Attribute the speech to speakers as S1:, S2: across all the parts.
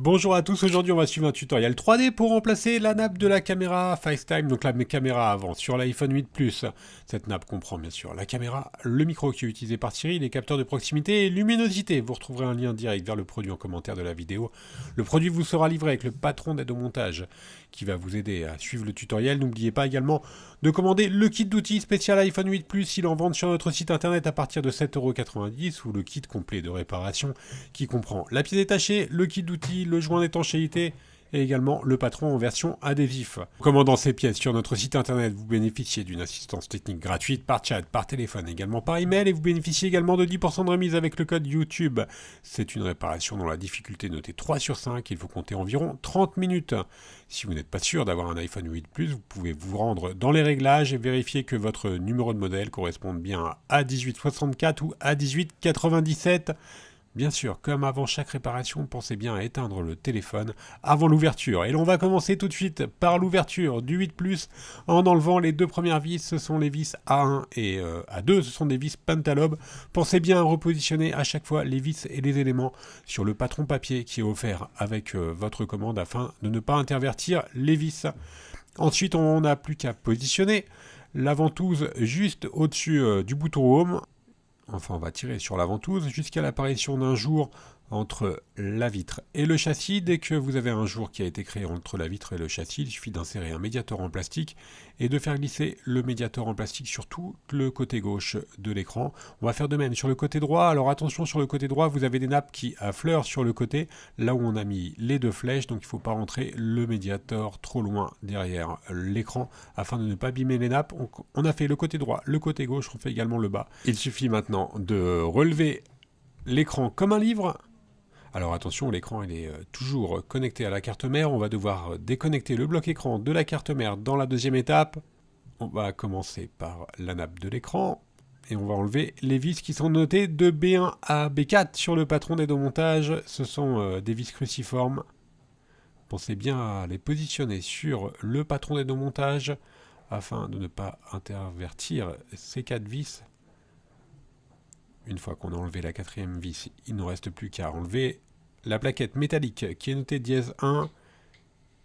S1: Bonjour à tous, aujourd'hui on va suivre un tutoriel 3D pour remplacer la nappe de la caméra FaceTime, donc la caméra avant, sur l'iPhone 8 Plus. Cette nappe comprend bien sûr la caméra, le micro qui est utilisé par Siri, les capteurs de proximité et luminosité. Vous retrouverez un lien direct vers le produit en commentaire de la vidéo. Le produit vous sera livré avec le patron d'aide au montage qui va vous aider à suivre le tutoriel. N'oubliez pas également de commander le kit d'outils spécial iPhone 8 Plus. Il en vend sur notre site internet à partir de 7,90 € ou le kit complet de réparation qui comprend la pièce détachée, le kit d'outils, le joint d'étanchéité et également le patron en version adhésif. En commandant ces pièces sur notre site internet, vous bénéficiez d'une assistance technique gratuite par chat, par téléphone, également par email et vous bénéficiez également de 10% de remise avec le code YouTube. C'est une réparation dont la difficulté notée 3 sur 5, il faut compter environ 30 minutes. Si vous n'êtes pas sûr d'avoir un iPhone 8 Plus, vous pouvez vous rendre dans les réglages et vérifier que votre numéro de modèle corresponde bien à 1864 ou à 1897. Bien sûr, comme avant chaque réparation, pensez bien à éteindre le téléphone avant l'ouverture. Et l'on va commencer tout de suite par l'ouverture du 8 Plus en enlevant les deux premières vis. Ce sont les vis A1 et A2, ce sont des vis Pentalobe. Pensez bien à repositionner à chaque fois les vis et les éléments sur le patron papier qui est offert avec votre commande afin de ne pas intervertir les vis. Ensuite, on n'a plus qu'à positionner la ventouse juste au-dessus du bouton Home. Enfin, on va tirer sur la ventouse jusqu'à l'apparition d'un jour entre la vitre et le châssis. Dès que vous avez un jour qui a été créé entre la vitre et le châssis, il suffit d'insérer un médiator en plastique et de faire glisser le médiator en plastique sur tout le côté gauche de l'écran. On va faire de même sur le côté droit. Alors attention, sur le côté droit, vous avez des nappes qui affleurent sur le côté, là où on a mis les deux flèches, donc il ne faut pas rentrer le médiator trop loin derrière l'écran afin de ne pas abîmer les nappes. On a fait le côté droit, le côté gauche, on fait également le bas. Il suffit maintenant de relever l'écran comme un livre. Alors attention, l'écran il est toujours connecté à la carte mère. On va devoir déconnecter le bloc écran de la carte mère dans la deuxième étape. On va commencer par la nappe de l'écran. Et on va enlever les vis qui sont notées de B1 à B4 sur le patron d'aide au montage. Ce sont des vis cruciformes. Pensez bien à les positionner sur le patron d'aide au montage afin de ne pas intervertir ces 4 vis. Une fois qu'on a enlevé la quatrième vis, il ne reste plus qu'à enlever la plaquette métallique qui est notée dièse 1.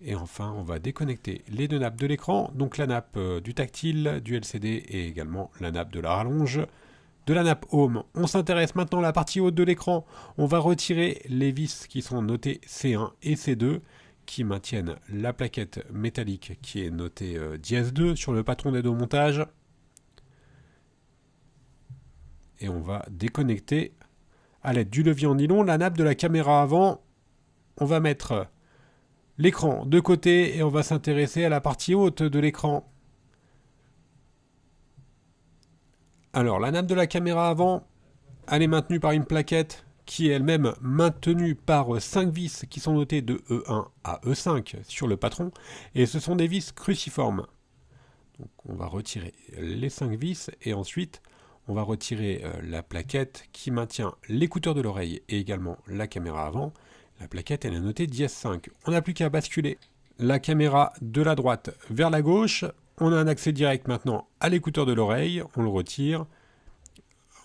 S1: Et enfin, on va déconnecter les deux nappes de l'écran, donc la nappe du tactile, du LCD et également la nappe de la rallonge de la nappe Home. On s'intéresse maintenant à la partie haute de l'écran. On va retirer les vis qui sont notées C1 et C2 qui maintiennent la plaquette métallique qui est notée dièse 2 sur le patron d'aide au montage. Et on va déconnecter à l'aide du levier en nylon la nappe de la caméra avant. On va mettre l'écran de côté et on va s'intéresser à la partie haute de l'écran. Alors la nappe de la caméra avant, elle est maintenue par une plaquette qui est elle-même maintenue par 5 vis qui sont notées de E1 à E5 sur le patron. Et ce sont des vis cruciformes. Donc on va retirer les 5 vis et ensuite on va retirer la plaquette qui maintient l'écouteur de l'oreille et également la caméra avant. La plaquette elle est notée dièse 5. On n'a plus qu'à basculer la caméra de la droite vers la gauche. On a un accès direct maintenant à l'écouteur de l'oreille. On le retire.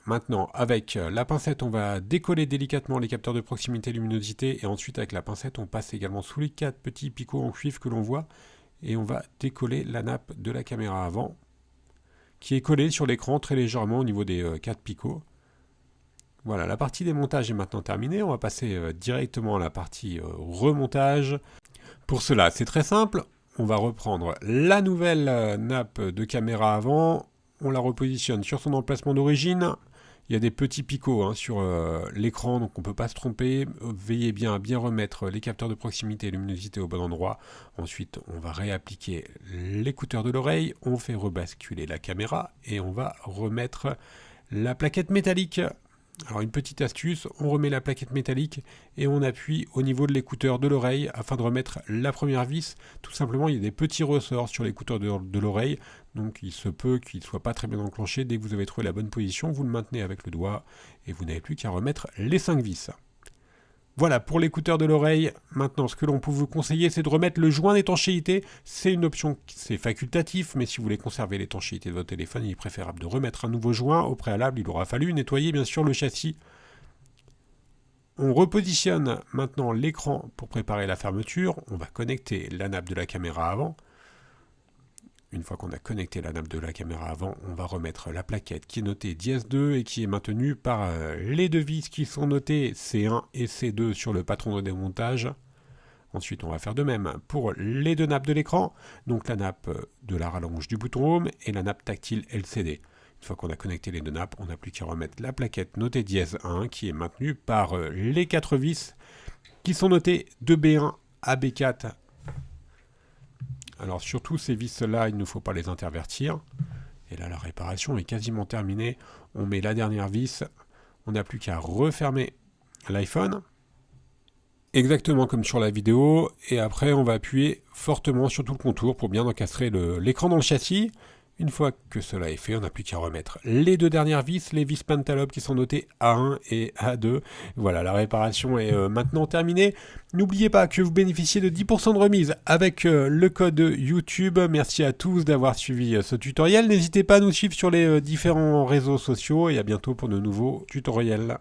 S1: Maintenant, avec la pincette, on va décoller délicatement les capteurs de proximité et luminosité. Et ensuite, avec la pincette, on passe également sous les 4 petits picots en cuivre que l'on voit. Et on va décoller la nappe de la caméra avant, qui est collée sur l'écran très légèrement au niveau des 4 picots. Voilà, la partie démontage est maintenant terminée. On va passer directement à la partie remontage. Pour cela, c'est très simple. On va reprendre la nouvelle nappe de caméra avant. On la repositionne sur son emplacement d'origine. Il y a des petits picots sur l'écran, donc on ne peut pas se tromper. Veillez bien à bien remettre les capteurs de proximité et luminosité au bon endroit. Ensuite, on va réappliquer l'écouteur de l'oreille. On fait rebasculer la caméra et on va remettre la plaquette métallique. Alors une petite astuce, on remet la plaquette métallique et on appuie au niveau de l'écouteur de l'oreille afin de remettre la première vis. Tout simplement, il y a des petits ressorts sur l'écouteur de l'oreille, donc il se peut qu'il ne soit pas très bien enclenché. Dès que vous avez trouvé la bonne position, vous le maintenez avec le doigt et vous n'avez plus qu'à remettre les 5 vis. Voilà pour l'écouteur de l'oreille. Maintenant, ce que l'on peut vous conseiller, c'est de remettre le joint d'étanchéité. C'est une option, c'est facultatif, mais si vous voulez conserver l'étanchéité de votre téléphone, il est préférable de remettre un nouveau joint. Au préalable, il aura fallu nettoyer bien sûr le châssis. On repositionne maintenant l'écran pour préparer la fermeture. On va connecter la nappe de la caméra avant. Une fois qu'on a connecté la nappe de la caméra avant, on va remettre la plaquette qui est notée dièse 2 et qui est maintenue par les deux vis qui sont notées C1 et C2 sur le patron de démontage. Ensuite, on va faire de même pour les deux nappes de l'écran, donc la nappe de la rallonge du bouton Home et la nappe tactile LCD. Une fois qu'on a connecté les deux nappes, on n'a plus qu'à remettre la plaquette notée dièse 1 qui est maintenue par les quatre vis qui sont notées de B1 à B4. Alors surtout ces vis-là, il ne faut pas les intervertir. Et là, la réparation est quasiment terminée. On met la dernière vis. On n'a plus qu'à refermer l'iPhone. Exactement comme sur la vidéo. Et après, on va appuyer fortement sur tout le contour pour bien encastrer l'écran dans le châssis. Une fois que cela est fait, on n'a plus qu'à remettre les deux dernières vis, les vis Pentalobe qui sont notées A1 et A2. Voilà, la réparation est maintenant terminée. N'oubliez pas que vous bénéficiez de 10% de remise avec le code YouTube. Merci à tous d'avoir suivi ce tutoriel. N'hésitez pas à nous suivre sur les différents réseaux sociaux et à bientôt pour de nouveaux tutoriels.